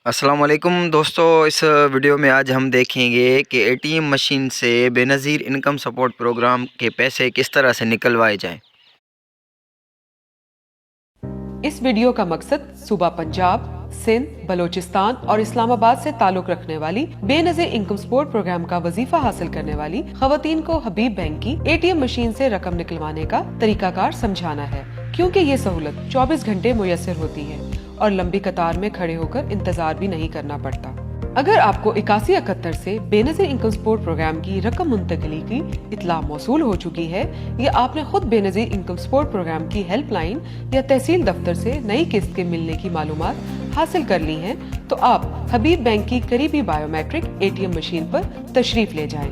السلام علیکم دوستو، اس ویڈیو میں آج ہم دیکھیں گے کہ اے ٹی ایم مشین سے بے نظیر انکم سپورٹ پروگرام کے پیسے کس طرح سے نکلوائے جائیں۔ اس ویڈیو کا مقصد صوبہ پنجاب، سندھ، بلوچستان اور اسلام آباد سے تعلق رکھنے والی بے نظیر انکم سپورٹ پروگرام کا وظیفہ حاصل کرنے والی خواتین کو حبیب بینک کی اے ٹی ایم مشین سے رقم نکلوانے کا طریقہ کار سمجھانا ہے، کیونکہ یہ سہولت 24 گھنٹے میسر ہوتی ہے اور لمبی قطار میں کھڑے ہو کر انتظار بھی نہیں کرنا پڑتا۔ اگر آپ کو 8171 سے بے نظیر انکم سپورٹ پروگرام کی رقم منتقلی کی اطلاع موصول ہو چکی ہے یا آپ نے خود بے نظیر انکم سپورٹ پروگرام کی ہیلپ لائن یا تحصیل دفتر سے نئی قسط کے ملنے کی معلومات حاصل کر لی ہیں، تو آپ حبیب بینک کی قریبی biometric A T M machine پر تشریف لے جائیں۔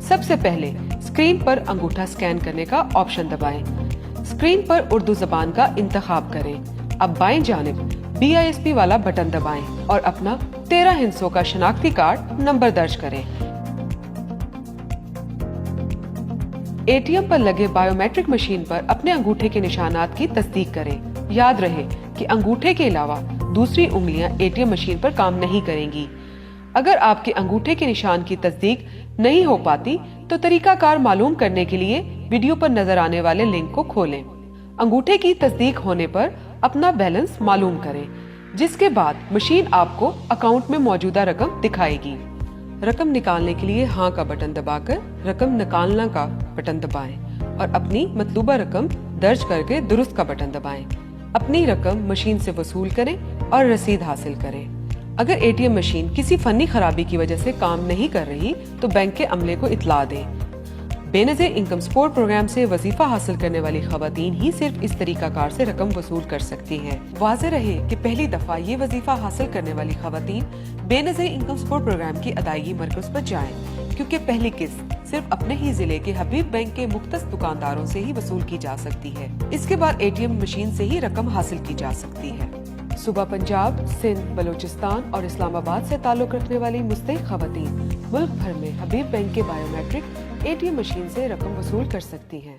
سب سے پہلے اسکرین پر انگوٹھا سکین کرنے کا آپشن دبائیں۔ اسکرین پر اردو زبان کا انتخاب کریں۔ اب بائیں جانب BISP والا بٹن دبائیں اور اپنا 13 ہندسوں کا شناختی کارڈ نمبر درج کریں۔ اے ٹی ایم پر لگے بایو میٹرک مشین پر اپنے انگوٹھے کے نشانات کی تصدیق کریں۔ یاد رہے کہ انگوٹھے کے علاوہ دوسری انگلیاں اے ٹی ایم مشین پر کام نہیں کریں گی۔ اگر آپ کے انگوٹھے کے نشان کی تصدیق نہیں ہو پاتی تو طریقہ کار معلوم کرنے کے لیے ویڈیو پر نظر آنے والے لنک کو کھولیں۔ انگوٹھے کی تصدیق ہونے پر اپنا بیلنس معلوم کریں، جس کے بعد مشین آپ کو اکاؤنٹ میں موجودہ رقم دکھائے گی۔ رقم نکالنے کے لیے ہاں کا بٹن دبا کر رقم نکالنا کا بٹن دبائیں اور اپنی مطلوبہ رقم درج کر کے درست کا بٹن دبائیں۔ اپنی رقم مشین سے وصول کریں اور رسید حاصل کریں۔ اگر اے ٹی ایم مشین کسی فنی خرابی کی وجہ سے کام نہیں کر رہی تو بینک کے عملے کو اطلاع دیں۔ بے نظیر انکم سپورٹ پروگرام سے وظیفہ حاصل کرنے والی خواتین ہی صرف اس طریقہ کار سے رقم وصول کر سکتی ہیں۔ واضح رہے کہ پہلی دفعہ یہ وظیفہ حاصل کرنے والی خواتین بے نظیر انکم سپورٹ پروگرام کی ادائیگی مرکز پر جائیں، کیونکہ پہلی قسط صرف اپنے ہی ضلع کے حبیب بینک کے مختص دکانداروں سے ہی وصول کی جا سکتی ہے۔ اس کے بعد اے ٹی ایم مشین سے ہی رقم حاصل کی جا سکتی ہے۔ صوبہ پنجاب، سندھ، بلوچستان اور اسلام آباد سے تعلق رکھنے والی مستحق خواتین ملک بھر میں حبیب بینک کے biometric A T M machine سے رقم وصول کر سکتی ہیں۔